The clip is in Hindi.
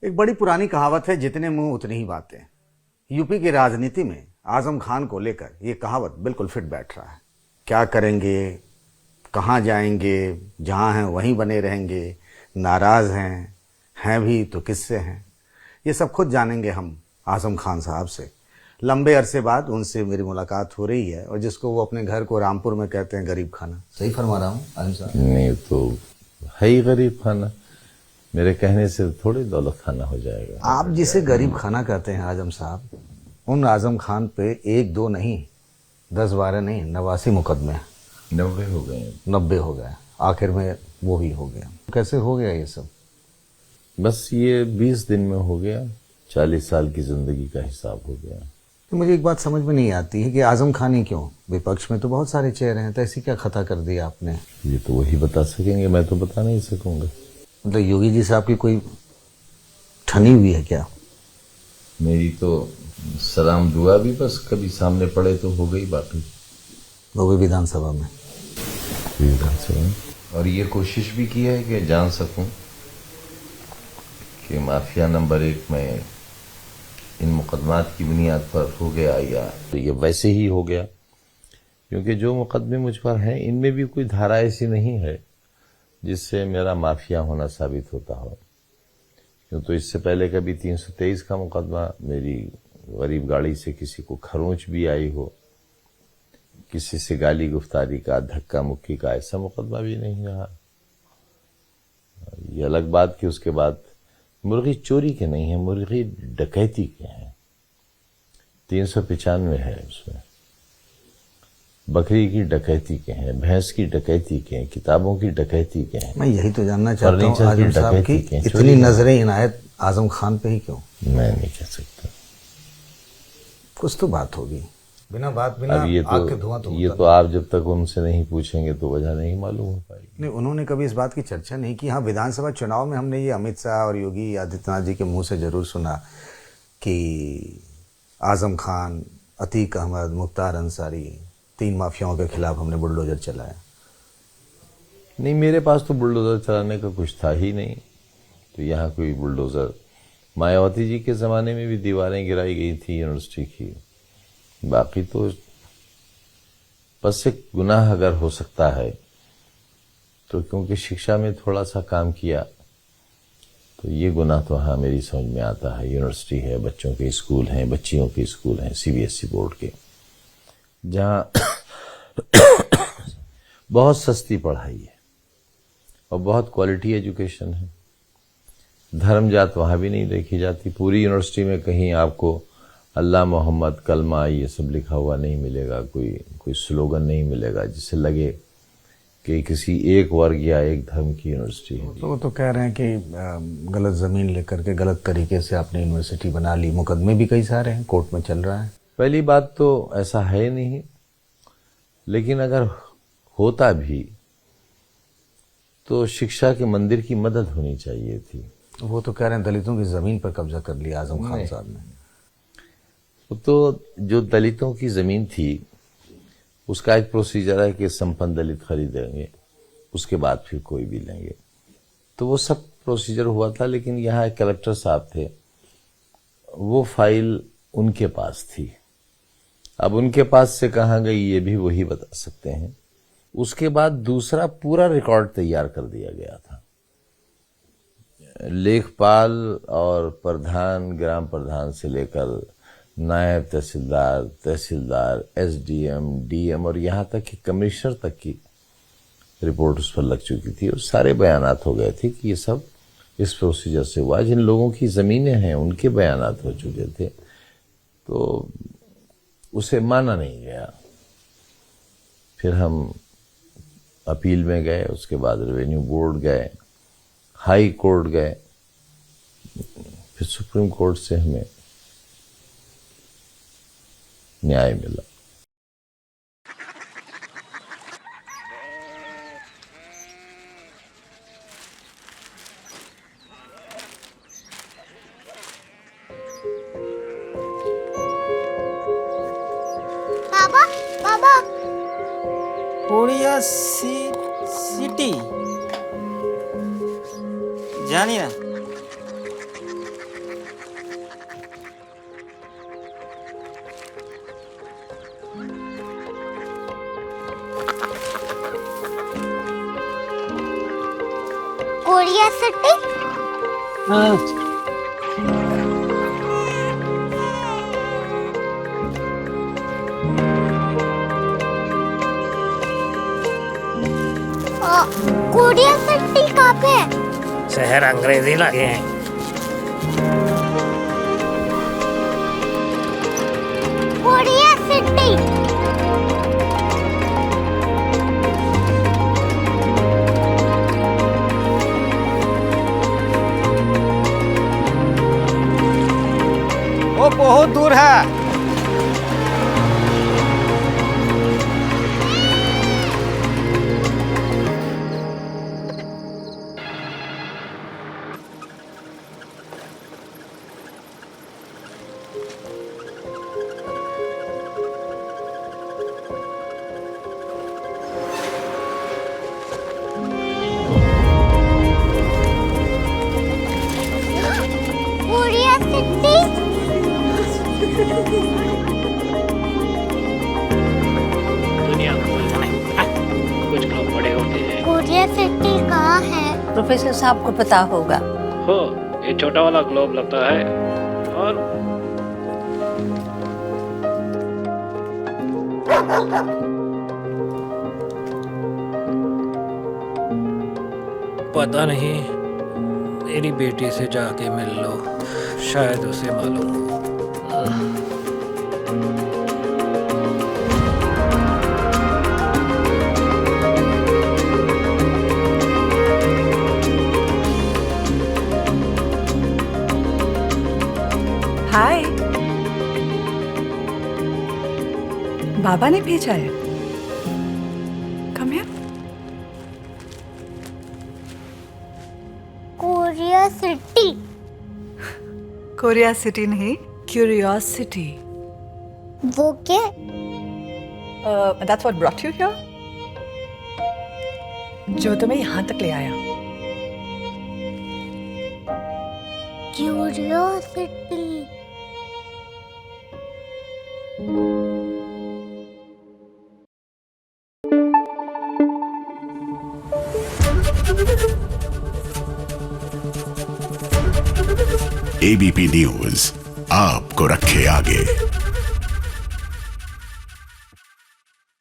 एक बड़ी पुरानी कहावत है, जितने मुंह उतनी ही बातें। यूपी की राजनीति में आजम खान को लेकर ये कहावत बिल्कुल फिट बैठ रहा है। क्या करेंगे, कहाँ जाएंगे, जहाँ हैं वहीं बने रहेंगे, नाराज हैं भी तो किससे हैं, ये सब खुद जानेंगे हम आजम खान साहब से। लंबे अरसे बाद उनसे मेरी मुलाकात हो रही है, और जिसको वो अपने घर को रामपुर में कहते हैं गरीब खाना। सही फरमा रहा हूँ आजम साहब? नहीं तो है ही गरीब खाना, मेरे कहने से थोड़ी दौलत खाना हो जाएगा। आप जिसे गरीब खाना कहते हैं आजम साहब, उन आजम खान पे 1 2 नहीं 10 12 नहीं 89 मुकदमे, 90 हो गए। 90 हो गए, आखिर में वो भी हो गया। कैसे हो गया ये सब? बस ये 20 दिन में हो गया, 40 साल की जिंदगी का हिसाब हो गया। तो मुझे एक बात समझ में नहीं आती है कि आजम खान ही क्यों? विपक्ष में तो बहुत सारे चेहरे हैं, तो ऐसी क्या खता कर दिया आपने? ये तो वही बता सकेंगे, मैं तो बता नहीं सकूंगा। मतलब योगी जी साहब की कोई ठनी हुई है क्या? मेरी तो सलाम दुआ भी बस कभी सामने पड़े तो हो गई, बाकी वो भी विधानसभा में। और ये कोशिश भी की है कि जान सकूं कि माफिया नंबर 1 में इन मुकदमात की बुनियाद पर हो गया या तो ये वैसे ही हो गया, क्योंकि जो मुकदमे मुझ पर हैं इनमें भी कोई धारा ऐसी नहीं है जिससे मेरा माफिया होना साबित होता हो। क्यों तो इससे पहले कभी 323 का मुकदमा, मेरी गरीब गाड़ी से किसी को खरोंच भी आई हो, किसी से गाली गुफ्तारी का, धक्का मुक्की का ऐसा मुकदमा भी नहीं रहा। ये अलग बात कि उसके बाद मुर्गी चोरी के नहीं है, मुर्गी डकैती के हैं। 395 है उसमें, बकरी की डकैती के हैं, भैंस की डकैती के हैं, किताबों की डकैती के हैं। मैं यही तो जानना चाहता हूँ आजम साहब की इतनी नजरें इनायत आजम खान पे ही क्यों? मैं नहीं कह सकता, कुछ तो बात होगी। बिना बात, बिना आग के धुआं तो ये तो आप जब तक उनसे नहीं पूछेंगे तो वजह नहीं मालूम हो पाएगी। नहीं, उन्होंने कभी इस बात की चर्चा नहीं की? हाँ, विधानसभा चुनाव में हमने ये अमित शाह और योगी आदित्यनाथ जी के मुंह से जरूर सुना कि आजम खान, अतीक अहमद, मुख्तार अंसारी, 3 माफियाओं के खिलाफ हमने बुलडोजर चलाया। नहीं, मेरे पास तो बुलडोजर चलाने का कुछ था ही नहीं, तो यहाँ कोई बुलडोजर। मायावती जी के जमाने में भी दीवारें गिराई गई थी यूनिवर्सिटी की, बाकी तो बस एक गुनाह अगर हो सकता है तो क्योंकि शिक्षा में थोड़ा सा काम किया तो ये गुनाह तो हाँ मेरी समझ में आता है। यूनिवर्सिटी है, बच्चों के स्कूल हैं, बच्चियों के स्कूल हैं, सीबीएसई बोर्ड के, जहाँ बहुत सस्ती पढ़ाई है और बहुत क्वालिटी एजुकेशन है। धर्म जात वहाँ भी नहीं देखी जाती। पूरी यूनिवर्सिटी में कहीं आपको अल्लाह मोहम्मद कलमा ये सब लिखा हुआ नहीं मिलेगा, कोई स्लोगन नहीं मिलेगा जिससे लगे कि किसी एक वर्ग या एक धर्म की यूनिवर्सिटी है। तो वो तो कह रहे हैं कि गलत जमीन लेकर के गलत तरीके से आपने यूनिवर्सिटी बना ली। मुकदमे भी कई सारे हैं, कोर्ट में चल रहा है। पहली बात तो ऐसा है नहीं, लेकिन अगर होता भी तो शिक्षा के मंदिर की मदद होनी चाहिए थी। वो तो कह रहे हैं दलितों की जमीन पर कब्जा कर लिया आजम खान साहब ने। तो जो दलितों की जमीन थी उसका एक प्रोसीजर है कि संपन्न दलित खरीदेंगे, उसके बाद फिर कोई भी लेंगे, तो वो सब प्रोसीजर हुआ था। लेकिन यहाँ एक कलेक्टर साहब थे, वो फाइल उनके पास थी। अब उनके पास से कहाँ गई ये भी वही बता सकते हैं। उसके बाद दूसरा पूरा रिकॉर्ड तैयार कर दिया गया था। लेखपाल और प्रधान, ग्राम प्रधान से लेकर नायब तहसीलदार, तहसीलदार, एसडीएम, डीएम और यहाँ तक कि कमिश्नर तक की रिपोर्ट उस पर लग चुकी थी और सारे बयानात हो गए थे कि ये सब इस प्रोसीजर से हुआ। जिन लोगों की जमीनें हैं उनके बयानात हो चुके थे, तो उसे माना नहीं गया। फिर हम अपील में गए, उसके बाद रेवेन्यू बोर्ड गए, हाई कोर्ट गए, फिर सुप्रीम कोर्ट से हमें न्याय मिला। बाबा बाबा उड़िया सिटी जानी ना कोरिया सिटी। कोरिया सिटी कहाँ पे है? शहर अंग्रेजी लगे हैं। Korea city. वो बहुत दूर है। Korea city. दुनिया को नहीं पता, कुछ लोग बड़े होते हैं। कोरिया सिटी कहाँ है? प्रोफेसर साहब को पता होगा। हो, ये छोटा वाला ग्लोब लगता है और पता नहीं, मेरी बेटी से जाके मिल लो, शायद उसे मालूम हो। हाय, बाबा ने भेजा है। Come here. Korea city. Korea city नहीं, क्यूरियोसिटी। वो क्या? That's what brought you here. जो तुम्हें यहाँ तक ले आया। क्यूरियोसिटी। एबीपी न्यूज आपको रखे आगे।